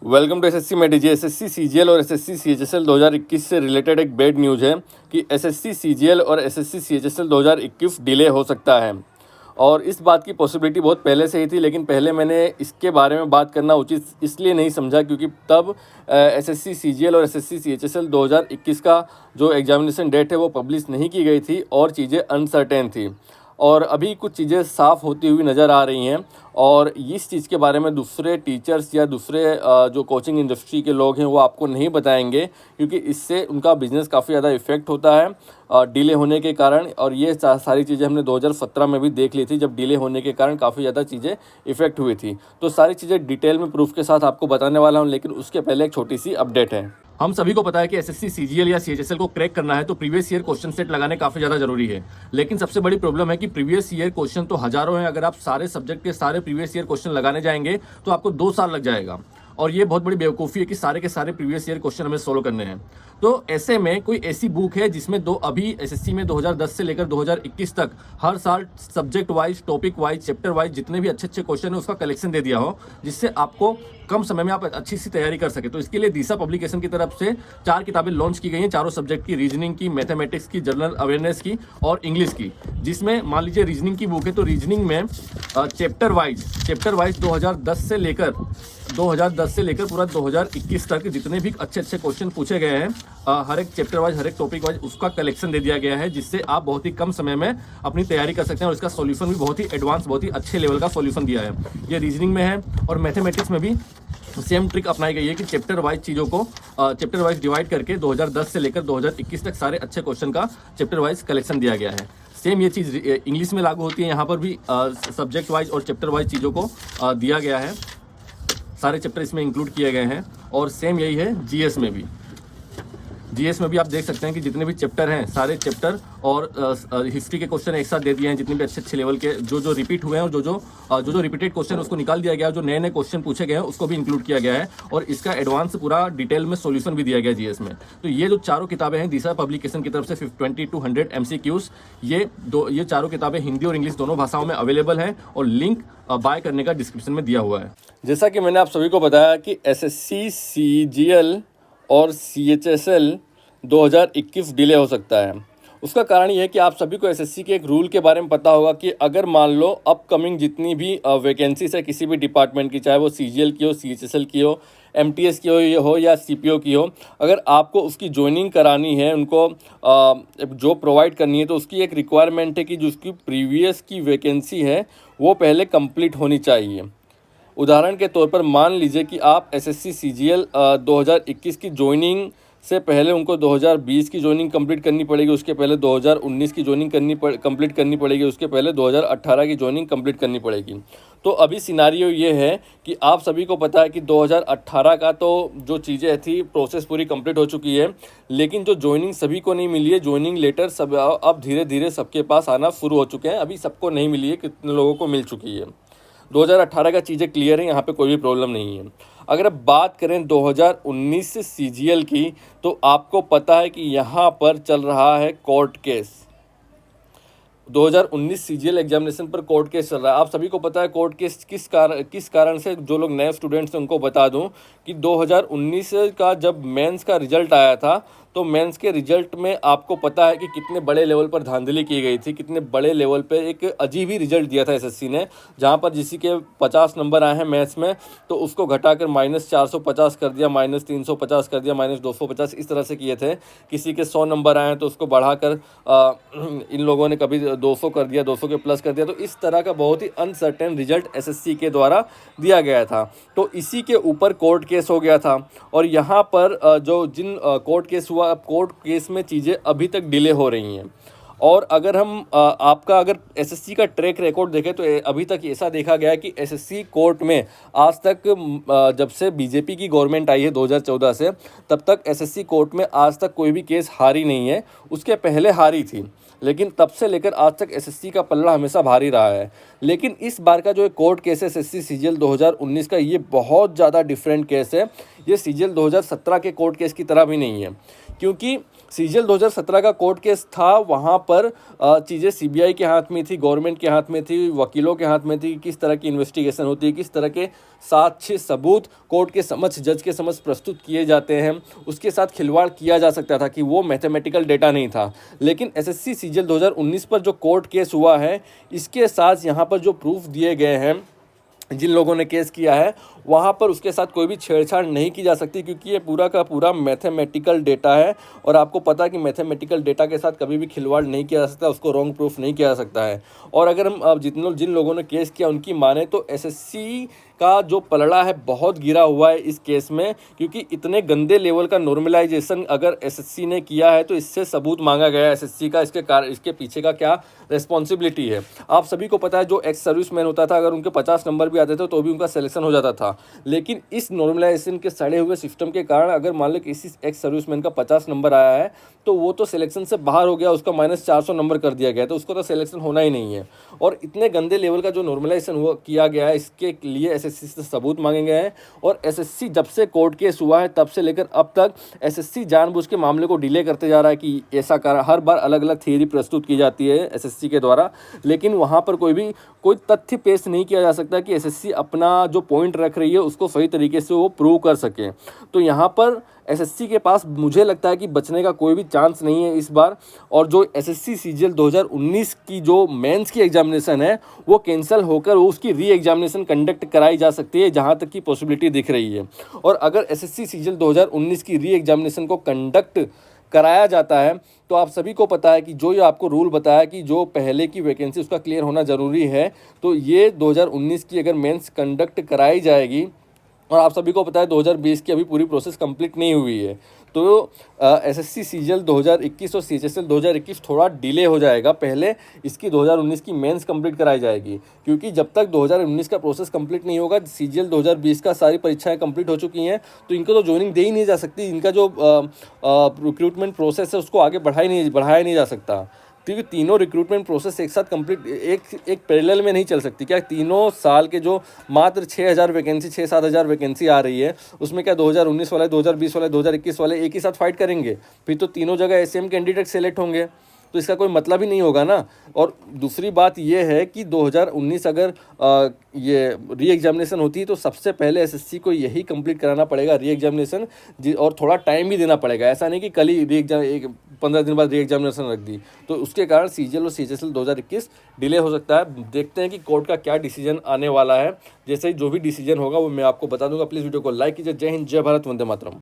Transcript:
Welcome to SSC मेडिजी। SSC CGL और SSC CHSL 2021 से रिलेटेड एक बैड न्यूज़ है कि एसएससी सीजीएल और एसएससी सीएचएसएल 2021 डिले हो सकता है। और इस बात की पॉसिबिलिटी बहुत पहले से ही थी, लेकिन पहले मैंने इसके बारे में बात करना उचित इसलिए नहीं समझा क्योंकि तब एसएससी सीजीएल और एसएससी सीएचएसएल 2021 का जो एग्जामिनेशन डेट है वो पब्लिश नहीं की गई थी और चीज़ें अनसर्टेन थी। और अभी कुछ चीज़ें साफ़ होती हुई नज़र आ रही हैं और इस चीज़ के बारे में दूसरे टीचर्स या दूसरे जो कोचिंग इंडस्ट्री के लोग हैं वो आपको नहीं बताएंगे क्योंकि इससे उनका बिज़नेस काफ़ी ज़्यादा इफ़ेक्ट होता है डिले होने के कारण। और ये सारी चीज़ें हमने 2017 में भी देख ली थी जब डिले होने के कारण काफ़ी ज़्यादा चीज़ें इफ़ेक्ट हुई थी। तो सारी चीज़ें डिटेल में प्रूफ के साथ आपको बताने वाला हूँ, लेकिन उसके पहले एक छोटी सी अपडेट है। हम सभी को पता है कि एसएससी सीजीएल या सीएचएसएल को क्रैक करना है तो प्रीवियस ईयर क्वेश्चन सेट लगाने काफ़ी ज़्यादा जरूरी है। लेकिन सबसे बड़ी प्रॉब्लम है कि प्रीवियस ईयर क्वेश्चन तो हज़ारों हैं। अगर आप सारे सब्जेक्ट के सारे प्रीवियस ईयर क्वेश्चन लगाने जाएंगे तो आपको 2 साल लग जाएगा और ये बहुत बड़ी बेवकूफ़ी है कि सारे के सारे प्रीवियस ईयर क्वेश्चन हमें सोल्व करने हैं। तो ऐसे में कोई ऐसी बुक है जिसमें अभी एसएससी में 2010 से लेकर 2021 तक हर साल subject wise, topic wise, chapter wise जितने भी अच्छे अच्छे क्वेश्चन है उसका कलेक्शन दे दिया हो जिससे आपको कम समय में आप अच्छी सी तैयारी कर सके। तो इसके लिए दिशा पब्लिकेशन की तरफ से 4 किताबें लॉन्च की गई हैं, चारों सब्जेक्ट की, रीजनिंग की, मैथमेटिक्स की, जनरल अवेयरनेस की और इंग्लिश की। जिसमें मान लीजिए रीजनिंग की बुक है तो रीजनिंग में चैप्टर वाइज 2010 से लेकर पूरा 2021 तक जितने भी अच्छे अच्छे क्वेश्चन पूछे गए हैं हर एक चैप्टर वाइज, हर एक टॉपिक वाइज उसका कलेक्शन दे दिया गया है जिससे आप बहुत ही कम समय में अपनी तैयारी कर सकते हैं। और इसका सॉल्यूशन भी बहुत ही एडवांस, बहुत ही अच्छे लेवल का सॉल्यूशन दिया है। ये रीजनिंग में है और मैथमेटिक्स में भी सेम ट्रिक अपनाई गई है कि चैप्टर वाइज चीज़ों को चैप्टर वाइज डिवाइड करके 2010 से लेकर 2021 तक सारे अच्छे क्वेश्चन का चैप्टर वाइज कलेक्शन दिया गया है। सेम ये चीज़ इंग्लिश में लागू होती है, यहाँ पर भी सब्जेक्ट वाइज और चैप्टर वाइज चीज़ों को दिया गया है, सारे चैप्टर इसमें इंक्लूड किए गए हैं। और सेम यही है जीएस में भी। जीएस में भी आप देख सकते हैं कि जितने भी चैप्टर हैं सारे चैप्टर और हिस्ट्री के क्वेश्चन एक साथ दे दिए हैं, जितने भी अच्छे अच्छे लेवल के जो रिपीट हुए हैं और जो रिपीटेड क्वेश्चन उसको निकाल दिया गया, जो नए नए क्वेश्चन पूछे गए हैं उसको भी इंक्लूड किया गया है और इसका एडवांस पूरा डिटेल में सॉल्यूशन भी दिया गया जीएस में। तो ये जो चारों किताबें हैं दिशा पब्लिकेशन की तरफ से 20 to 100 MCQs, ये चारों किताबें हिंदी और इंग्लिश दोनों भाषाओं में अवेलेबल हैं और लिंक बाय करने का डिस्क्रिप्शन में दिया हुआ है। जैसा कि मैंने आप सभी को बताया कि एसएससी सीजीएल और सीएचएसएल 2021 डिले हो सकता है। उसका कारण ये है कि आप सभी को एसएससी के एक रूल के बारे में पता होगा कि अगर मान लो अपकमिंग जितनी भी वैकेंसीज है किसी भी डिपार्टमेंट की, चाहे वो सीजीएल की हो, सीएचएसएल की हो, एमटीएस की हो या सीपीओ की हो, अगर आपको उसकी ज्वाइनिंग करानी है, उनको जॉब प्रोवाइड करनी है तो उसकी एक रिक्वायरमेंट है कि जो उसकी प्रीवियस की वैकेंसी है वो पहले कंप्लीट होनी चाहिए। उदाहरण के तौर पर मान लीजिए कि आप एसएससी सीजीएल 2021 की ज्वाइनिंग से पहले उनको 2020 की ज्वाइनिंग कंप्लीट करनी पड़ेगी, उसके पहले 2019 की ज्वाइनिंग कंप्लीट करनी पड़ेगी, उसके पहले 2018 की ज्वाइनिंग कंप्लीट करनी पड़ेगी। तो अभी सिनारियो ये है कि आप सभी को पता है कि 2018 का तो जो चीज़ें थी प्रोसेस पूरी कंप्लीट हो चुकी है, लेकिन जो ज्वाइनिंग सभी को नहीं मिली है, ज्वाइनिंग लेटर सब अब धीरे धीरे सबके पास आना शुरू हो चुके हैं। अभी सबको नहीं मिली है, कितने लोगों को मिल चुकी है। 2018 का चीज़ें क्लियर है, यहाँ पे कोई भी प्रॉब्लम नहीं है। अगर अब बात करें 2019 सीजीएल की तो आपको पता है कि यहाँ पर चल रहा है कोर्ट केस। 2019 सीजीएल एग्जामिनेशन पर कोर्ट केस चल रहा है। आप सभी को पता है कोर्ट केस किस कारण से, जो लोग नए स्टूडेंट्स हैं उनको बता दूं कि 2019 का जब मेंस का रिजल्ट आया था तो मेंस के रिजल्ट में आपको पता है कि कितने बड़े लेवल पर धांधली की गई थी, कितने बड़े लेवल पे एक अजीब ही रिजल्ट दिया था एसएससी ने, जहां पर जिसी के 50 नंबर आए हैं मैथ्स में तो उसको घटाकर -450 कर दिया, -350 कर दिया, -250, इस तरह से किए थे। किसी के 100 नंबर आए हैं तो उसको बढ़ाकर इन लोगों ने कभी 200 कर दिया, 200 के प्लस कर दिया। तो इस तरह का बहुत ही अनसर्टेन रिजल्ट एसएससी के द्वारा दिया गया था। तो इसी के ऊपर कोर्ट केस हो गया था और यहाँ पर जो जिन कोर्ट केस हुआ, अब कोर्ट केस में चीज़ें अभी तक डिले हो रही हैं। और अगर हम आपका अगर एसएससी का ट्रैक रिकॉर्ड देखें तो अभी तक ऐसा देखा गया है कि एसएससी कोर्ट में आज तक जब से बीजेपी की गवर्नमेंट आई है 2014 से, तब तक एसएससी कोर्ट में आज तक कोई भी केस हारी नहीं है। उसके पहले हारी थी, लेकिन तब से लेकर आज तक एसएससी का पल्ला हमेशा भारी रहा है। लेकिन इस बार का जो कोर्ट केस है एसएससी सीजीएल 2019 का, ये बहुत ज़्यादा डिफरेंट केस है। ये सीजीएल 2017 के कोर्ट केस की तरह भी नहीं है, क्योंकि सीजीएल 2017 का कोर्ट केस था, वहाँ पर चीज़ें सीबीआई के हाथ में थी, गवर्नमेंट के हाथ में थी, वकीलों के हाथ में थी, किस तरह की इन्वेस्टिगेशन होती है, किस तरह के साक्ष्य सबूत कोर्ट के समक्ष, जज के समक्ष प्रस्तुत किए जाते हैं, उसके साथ खिलवाड़ किया जा सकता था कि वो मैथमेटिकल डेटा नहीं था। लेकिन एसएससी सीजीएल 2019 पर जो कोर्ट केस हुआ है, इसके साथ यहाँ पर जो प्रूफ दिए गए हैं, जिन लोगों ने केस किया है, वहाँ पर उसके साथ कोई भी छेड़छाड़ नहीं की जा सकती, क्योंकि ये पूरा का पूरा मैथमेटिकल डेटा है। और आपको पता है कि मैथमेटिकल डेटा के साथ कभी भी खिलवाड़ नहीं किया जा सकता, उसको रॉन्ग प्रूफ नहीं किया जा सकता है। और अगर हम अब जिन लोगों ने केस किया उनकी माने तो एसएससी का जो पलड़ा है बहुत गिरा हुआ है इस केस में, क्योंकि इतने गंदे लेवल का नॉर्मलाइजेशन अगर एसएससी ने किया है तो इससे सबूत मांगा गया है एसएससी का, इसके पीछे का क्या रिस्पॉन्सिबिलिटी है। आप सभी को पता है, जो एक्स सर्विसमैन होता था, अगर उनके 50 नंबर भी आते थे तो भी उनका सिलेक्शन हो जाता था। लेकिन इस नॉर्मलाइजेशन के सड़े हुए सिस्टम के कारण अगर मान लो किसी एक्स सर्विसमैन का 50 नंबर आया है तो वो तो सिलेक्शन से बाहर हो गया, उसका -400 नंबर कर दिया गया, तो उसको तो सिलेक्शन होना ही नहीं है। और इतने गंदे लेवल का जो नॉर्मलाइजेशन हुआ किया गया है, इसके लिए एसएससी से सबूत मांगे गए हैं। और एसएससी जब से कोर्ट केस हुआ है तब से लेकर अब तक एसएससी जानबूझ के मामले को डिले करते जा रहा है कि ऐसा कर, हर बार अलग अलग थियरी प्रस्तुत की जाती है एसएससी के द्वारा, लेकिन वहाँ पर कोई तथ्य पेश नहीं किया जा सकता कि एसएससी अपना जो पॉइंट रख रही है उसको सही तरीके से वो प्रूव कर सके। तो यहाँ पर एसएससी के पास मुझे लगता है कि बचने का कोई भी चांस नहीं है इस बार। और जो एसएससी सीजीएल 2019 की जो मेंस की एग्जामिनेशन है वो कैंसिल होकर वो उसकी री एग्जामिनेशन कंडक्ट कराई जा सकती है, जहाँ तक की पॉसिबिलिटी दिख रही है। और अगर एसएससी सीजीएल 2019 की री एग्जामिनेशन को कंडक्ट कराया जाता है तो आप सभी को पता है कि जो ये आपको रूल बताया कि जो पहले की वैकेंसी उसका क्लियर होना ज़रूरी है, तो ये 2019 की अगर मेंस कंडक्ट कराई जाएगी, और आप सभी को पता है 2020 की अभी पूरी प्रोसेस कंप्लीट नहीं हुई है, तो एसएससी सीजीएल 2021 और सीएचएसएल 2021 थोड़ा डिले हो जाएगा। पहले इसकी 2019 की मेंस कंप्लीट कराई जाएगी, क्योंकि जब तक 2019 का प्रोसेस कंप्लीट नहीं होगा, सीजीएल 2020 का सारी परीक्षाएं कंप्लीट हो चुकी हैं, तो इनको तो ज्वाइनिंग दे ही नहीं जा सकती। इनका जो रिक्रूटमेंट प्रोसेस है उसको आगे बढ़ाया नहीं जा सकता, क्योंकि तीनों रिक्रूटमेंट प्रोसेस एक साथ कंप्लीट एक पैरेलल में नहीं चल सकती। क्या तीनों साल के जो मात्र 6,000 वैकेंसी 6-7 हज़ार वैकेंसी आ रही है, उसमें क्या 2019 वाले, 2020 वाले, 2021 वाले एक ही साथ फाइट करेंगे? फिर तो तीनों जगह सेम कैंडिडेट सेलेक्ट होंगे, तो इसका कोई मतलब ही नहीं होगा ना। और दूसरी बात ये है कि 2019 अगर ये री एग्जामिनेशन होती है तो सबसे पहले एसएससी को यही कंप्लीट कराना पड़ेगा री एग्जामिनेशन, और थोड़ा टाइम भी देना पड़ेगा। ऐसा नहीं कि कल ही री एग्जाम 15 दिन बाद री एग्जामिनेशन रख दी, तो उसके कारण सीजीएल और सीएचएसएल 2021 डिले हो सकता है। देखते हैं कि कोर्ट का क्या डिसीजन आने वाला है। जैसे ही जो भी डिसीजन होगा वो मैं आपको बता दूंगा। प्लीज़ वीडियो को लाइक कीजिए। जय हिंद, जय भारत, वंदे मातरम।